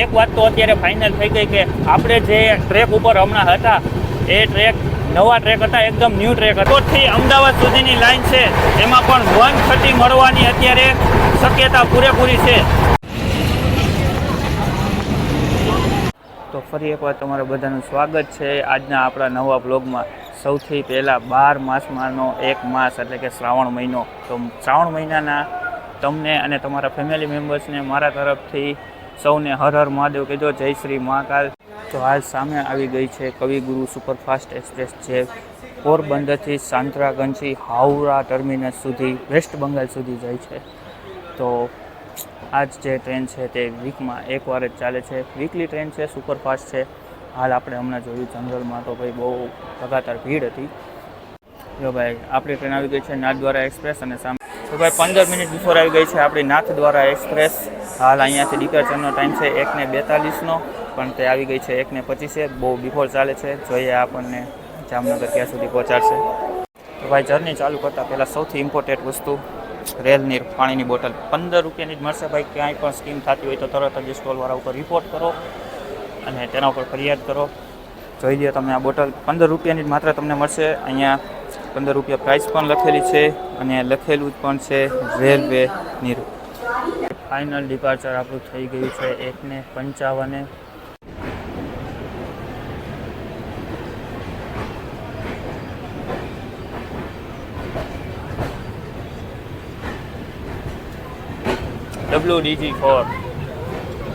એક વાત તો અત્યારે ફાઇનલ થઈ ગઈ કે આપણે જે ટ્રેક ઉપર હમણાં હતા એ ટ્રેક નવા ટ્રેક હતા, એકદમ ન્યૂ ટ્રેક હતો. થી અમદાવાદ સુધીની લાઈન છે એમાં પણ 130 મળવાની અત્યારે શક્યતા પૂરેપૂરી છે. તો ફરી એકવાર તમારા બધાનું સ્વાગત છે આજના આપણા નવા બ્લોગમાં. સૌથી પહેલાં 12 માસમાંનો એક માસ એટલે કે શ્રાવણ મહિનો. તો શ્રાવણ મહિનાના તમને અને તમારા ફેમિલી મેમ્બર્સને મારા તરફથી સૌને હર હર મહાદેવ કહેજો, જય શ્રી મહાકાલ. તો હાલ સામે આવી ગઈ છે કવિગુરુ સુપરફાસ્ટ એક્સપ્રેસ, જે પોરબંદરથી સાંતરાગંજથી હાવડા ટર્મિનસ સુધી વેસ્ટ બંગાળ સુધી જાય છે. તો આજ જે ટ્રેન છે તે વીકમાં એકવાર જ ચાલે છે, વીકલી ટ્રેન છે, સુપરફાસ્ટ છે. હાલ આપણે હમણાં જોયું જનરલમાં તો ભાઈ બહુ લગાતાર ભીડ હતી. જો ભાઈ આપણી ટ્રેન આવી ગઈ છે નાથદ્વારા એક્સપ્રેસ, અને સામે તો ભાઈ 15 મિનિટ બિફોર આવી ગઈ છે આપણી નાથદ્વારા એક્સપ્રેસ. હાલ અહીંયાથી ડિપાર્ચરનો ટાઈમ છે 1:42, પણ તે આવી ગઈ છે 1:25. બહુ બિફોર ચાલે છે. જોઈએ આપણને જામનગર ક્યાં સુધી પહોંચાડશે. તો ભાઈ જર્ની ચાલુ કરતાં પહેલાં સૌથી ઇમ્પોર્ટન્ટ વસ્તુ રેલની પાણીની બોટલ 15 રૂપિયાની જ મળશે ભાઈ. ક્યાંય પણ સ્કીમ થતી હોય તો તરત જ સ્ટોલવાળા ઉપર રિપોર્ટ કરો અને તેના ઉપર ફરિયાદ કરો. જોઈ લો તમે આ બોટલ 15 રૂપિયાની જ માત્ર તમને મળશે. અહીંયા 15 રૂપિયા પ્રાઇસ પણ લખેલી છે અને લખેલું પણ છે રેલવેની. ફાઇનલ ડિપાર્ચર આપણું થઈ ગયું છે 1:55. WDG4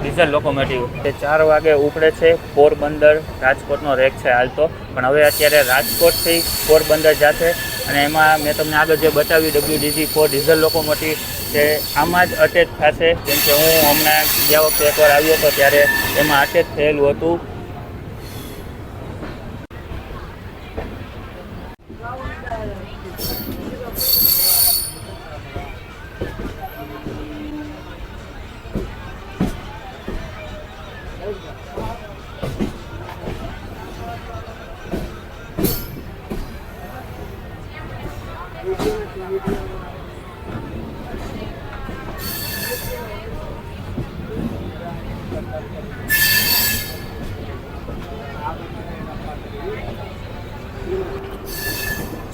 ડીઝલ લોકોમોટિવ તે 4 વાગે ઉપડે છે. પોરબંદર રાજકોટનો રેક છે હાલ તો, પણ હવે અત્યારે રાજકોટથી પોરબંદર જશે. અને એમાં મેં તમને આગળ જે બતાવ્યું WDG4 ડીઝલ લોકોમોટિવ તે આમાં જ અટેચ થશે. કેમ કે હું હમણાં ગયા વખતે એકવાર આવ્યો હતો ત્યારે એમાં અટેચ થયેલું હતું.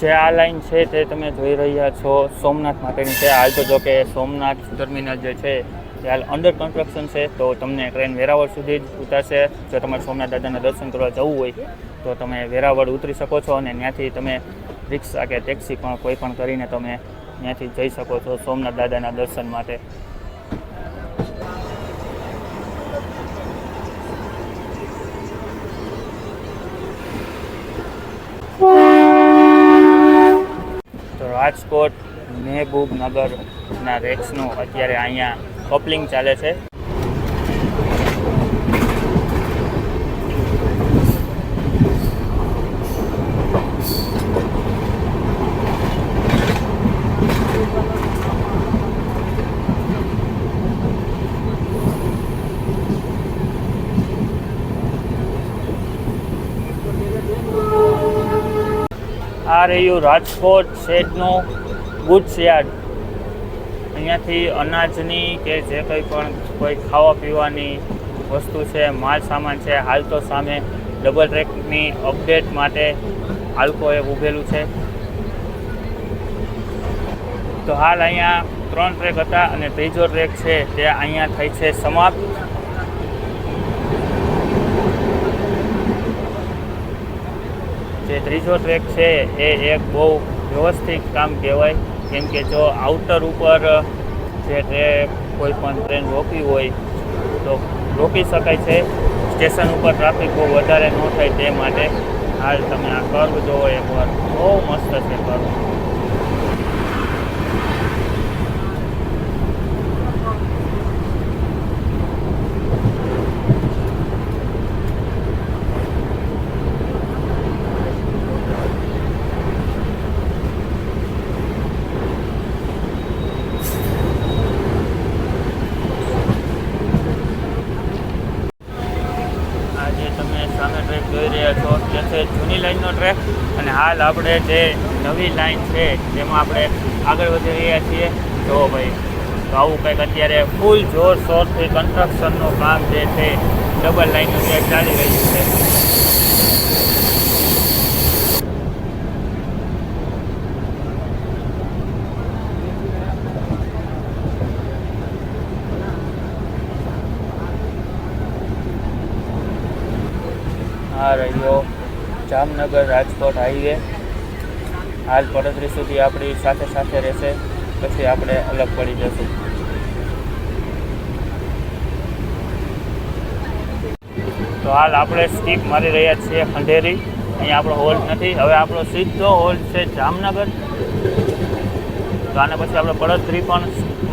જે આ લાઈન છે તે તમે જોઈ રહ્યા છો સોમનાથ માટેની છે. હાલ તો જો કે સોમનાથ ટર્મિનલ જે છે તે હાલ અંડર કન્સ્ટ્રક્શન છે, તો તમને ટ્રેન વેરાવળ સુધી જ ઉતારશે. જો તમારે સોમનાથ દાદાના દર્શન કરવા જવું હોય તો તમે વેરાવળ ઉતરી શકો છો અને ત્યાંથી તમે રિક્ષા કે ટેક્સી પણ કોઈ પણ કરીને તમે ત્યાંથી જઈ શકો છો સોમનાથ દાદાના દર્શન માટે. રાજકોટ મહેબૂબનગરના રેક્સનું અત્યારે અહીંયા કપલિંગ ચાલે છે. આ રહ્યું રાજકોટ શેડનું ગુડ્સ યાર્ડ. અહીંયાથી અનાજની કે જે કંઈ પણ કોઈ ખાવા પીવાની વસ્તુ છે, માલ સામાન છે. હાલ તો સામે ડબલ ટ્રેકની અપડેટ માટે આલ્કો એક ઊભેલું છે. તો હાલ અહીંયા 3 ટ્રેક હતા અને ત્રીજો ટ્રેક છે તે અહીંયા થઈ છે સમાપ્ત. જે ત્રીજો ટ્રેક છે એ એક બહુ વ્યવસ્થિત કામ કહેવાય. કેમ કે જો આઉટર ઉપર જે કોઈ પણ ટ્રેન રોકી હોય તો રોકી શકાય છે. સ્ટેશન ઉપર ટ્રાફિક બહુ વધારે ન થાય તે માટે. હાલ તમે આ કર્વ જોવો એકવાર, બહુ મસ્ત છે કર્વ. જોઈ રહ્યા છો જે છે જૂની લાઈનનો ટ્રેક, અને હાલ આપણે જે નવી લાઈન છે તેમાં આપણે આગળ વધી રહ્યા છીએ. જો ભાઈ તો આવું કંઈક અત્યારે ફૂલ જોરશોરથી કન્સ્ટ્રક્શનનું કામ જે છે ડબલ લાઇનનું જે ચાલી રહ્યું છે. આ રહ્યો જામનગર રાજકોટ હાઈવે. હાલ 35 સુધી આપણી સાથે સાથે રહેશે, પછી આપણે અલગ પડી જશું. તો હાલ આપણે સ્કીપ મારી રહ્યા છીએ ખંડેરી. અહીંયા આપણો હોલ્ડ નથી. હવે આપણો સીધો હોલ્ડ છે જામનગર. તો આના પછી આપણે 35 પણ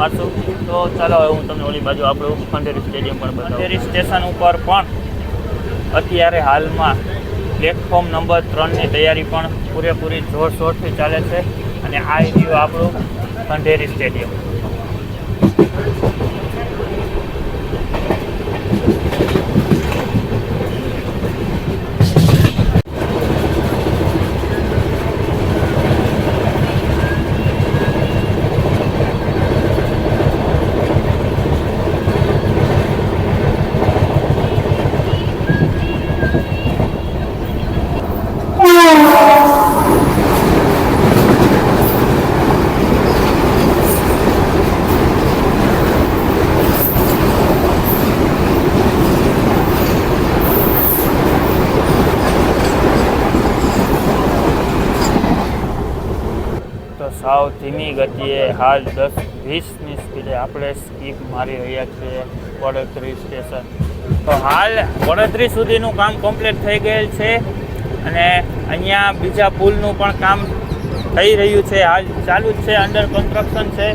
મારશું. તો ચાલો હવે હું તમને ઓલી બાજુ આપણું ખંડેરી સ્ટેડિયમ પણ બતાવું. ખંડેરી સ્ટેશન ઉપર પણ અત્યારે હાલમાં પ્લેટફોર્મ નંબર 3ની તૈયારી પણ પૂરેપૂરી જોરશોરથી ચાલે છે. અને આ રહ્યું આપણું ખંડેરી સ્ટેડિયમ. સાવ ધીમી ગતિએ હાલ 10-20ની સ્પીડે આપણે સ્કીપ મારી રહ્યા છીએ વડોદરી સ્ટેશન. તો હાલ વડોદરી સુધીનું કામ કમ્પ્લીટ થઈ ગયેલ છે અને અહીંયા બીજા પુલનું પણ કામ થઈ રહ્યું છે. હાલ ચાલુ જ છે, અંડર કન્સ્ટ્રક્શન છે.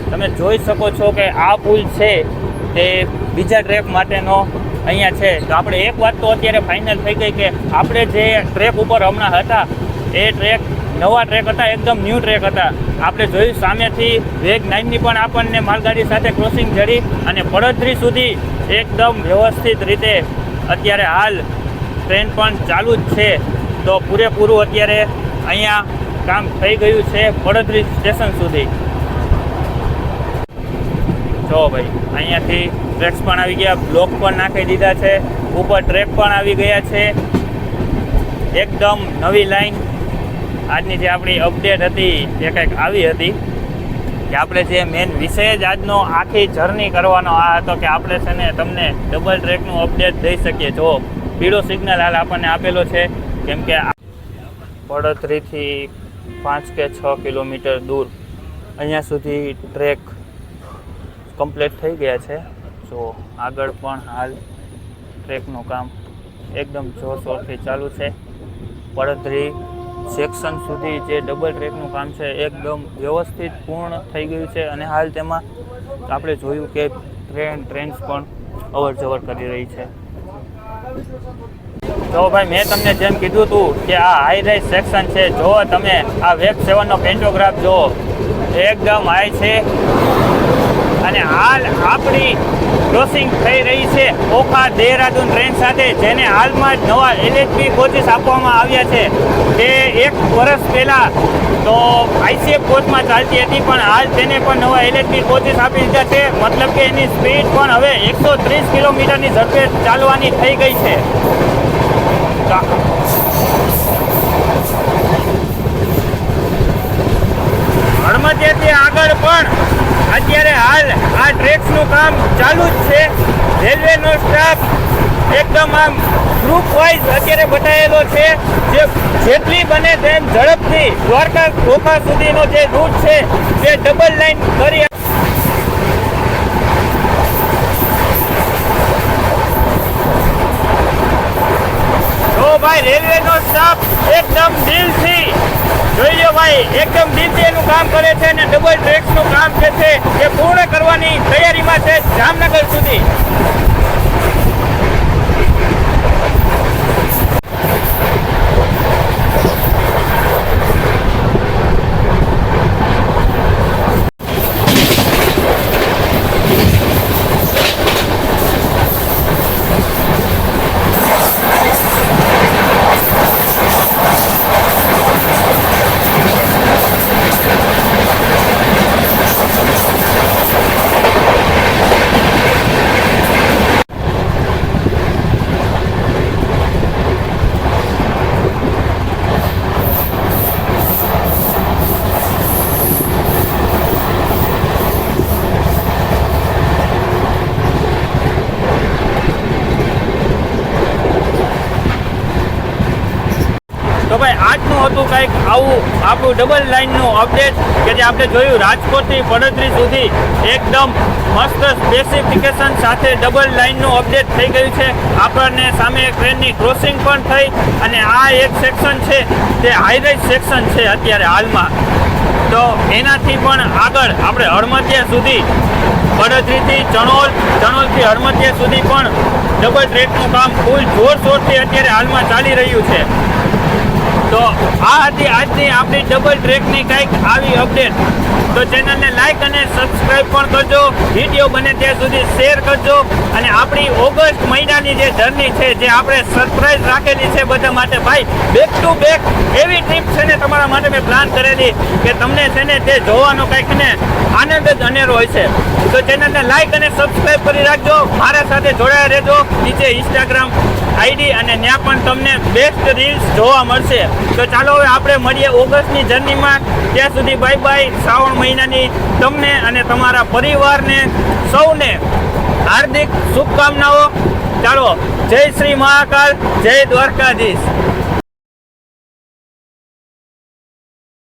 તમે જોઈ શકો છો કે આ પુલ છે તે બીજા ટ્રેક માટેનો અહીંયા છે. તો આપણે એક વાત તો અત્યારે ફાઇનલ થઈ ગઈ કે આપણે જે ટ્રેક ઉપર હમણાં હતા એ ટ્રેક નવા ટ્રેક હતા, એકદમ ન્યૂ ટ્રેક હતા. આપણે જોયું સામેથી વેગ 9ની પણ આપણને માલગાડી સાથે ક્રોસિંગ જડી અને પડોદરી સુધી એકદમ વ્યવસ્થિત રીતે અત્યારે હાલ ટ્રેન પણ ચાલુ જ છે. તો પૂરેપૂરું અત્યારે અહીંયા કામ થઈ ગયું છે પડોદરી સ્ટેશન સુધી. જો ભાઈ અહીંયાથી ટ્રેક્સ પણ આવી ગયા, બ્લોક પણ નાખી દીધા છે, ઉપર ટ્રેક પણ આવી ગયા છે. એકદમ નવી લાઈન. આજની જે આપણી અપડેટ હતી એ કંઈક આવી હતી કે આપણે જે મેન વિષય જ આજનો આખી જર્ની કરવાનો આ હતો કે આપણે છે ને તમને ડબલ ટ્રેકનું અપડેટ દઈ શકીએ. જો પીળો સિગ્નલ હાલ આપણને આપેલો છે, કેમ કે પડોદરીથી 5 કે 6 કિલોમીટર દૂર અહીંયા સુધી ટ્રેક કમ્પ્લીટ થઈ ગયા છે. જો આગળ પણ હાલ ટ્રેકનું કામ એકદમ જોરશોરથી ચાલુ છે. પડોદરી સેક્શન સુધી જે ડબલ ટ્રેકનું કામ છે એકદમ વ્યવસ્થિત પૂર્ણ થઈ ગયું છે અને હાલ તેમાં આપણે જોયું કે ટ્રેન્સ પણ અવર જવર કરી રહી છે. જો ભાઈ મેં તમને જેમ કીધું હતું કે આ હાઈ રાઇઝ સેક્શન છે. જો તમે આ વેબ 7નો પેન્ટોગ્રાફ જુઓ, એકદમ હાઈ છે અને હાલ આપણી ક્રોસિંગ થઈ રહી છે ઓખા દેહરાદૂન ટ્રેન સાથે, જેને હાલમાં જ નવા LHB કોચિસ આપવામાં આવ્યા છે. તે 1 વર્ષ પહેલાં તો ICF કોચમાં ચાલતી હતી, પણ હાલ તેને પણ નવા LHB કોચિસ આપી દીધા છે. મતલબ કે એની સ્પીડ પણ હવે 130 કિલોમીટરની ઝડપે ચાલવાની થઈ ગઈ છે. હળમતિયાથી આગળ પણ અત્યારે હાલ આ ટ્રેક્સનું કામ ચાલુ જ છે. રેલવેનો સ્ટાફ એકદમ આમ ગ્રુપ વાઇઝ અત્યારે બતાવેલો છે. જેટલી બને તેમ ઝડપથી દ્વારકા ઓખા સુધીનો જે રૂટ છે તે ડબલ લાઇન કરી. તો ભાઈ રેલવેનો સ્ટાફ એકદમ દિલથી જોઈ લો ભાઈ, એકદમ દિલથી એનું કામ કરે છે અને ડબલ ટ્રેક્સનું કામ જે છે એ પૂર્ણ કરવાની તૈયારીમાં છે જામનગર સુધી. જોવાનું હતું કંઈક આવું આપણું ડબલ લાઇનનું અપડેટ કે જે આપણે જોયું રાજકોટથી પડોદરી સુધી એકદમ મસ્ત સ્પેસિફિકેશન સાથે ડબલ લાઇનનું અપડેટ થઈ ગયું છે. આપણને સામે ટ્રેનની ક્રોસિંગ પણ થઈ અને આ એક સેક્શન છે તે હાઈરાઇઝ સેક્શન છે અત્યારે હાલમાં. તો એનાથી પણ આગળ આપણે હળમતિયા સુધી પડોદરીથી ચણોલથી હળમતિયા સુધી પણ ડબલ ટ્રેકનું કામ ફૂલ જોરશોરથી અત્યારે હાલમાં ચાલી રહ્યું છે. તો આ હતી આજની આપણી ડબલ ટ્રેકની કંઈક આવી અપડેટ. તો ચેનલને લાઈક અને સબસ્ક્રાઈબ પણ કરજો, વિડીયો બને ત્યાં સુધી શેર કરજો અને આપણી ઓગસ્ટ મહિનાની જે જર્ની છે જે આપણે સરપ્રાઈઝ રાખેલી છે બધા માટે ભાઈ, બેક ટુ બેક એવી ટ્રીપ છે ને તમારા માટે મેં પ્લાન કરેલી કે તમને છે ને તે જોવાનો કંઈક ને આનંદ જ અનેરો હોય છે. તો ચેનલને લાઈક અને સબસ્ક્રાઈબ કરી રાખજો, મારા સાથે જોડાયા રહેજો. નીચે ઇન્સ્ટાગ્રામ આઈડી અને ત્યાં પણ તમને બેસ્ટ રીલ્સ જોવા મળશે. તો ચાલો હવે આપણે મળીએ ઓગસ્ટની જર્નીમાં. ત્યાં સુધી બાય બાય. શ્રાવણ મહિનાની તમને અને તમારા પરિવારને સૌને હાર્દિક શુભકામનાઓ. ચાલો, જય શ્રી મહાકાલ, જય દ્વારકાધીશ.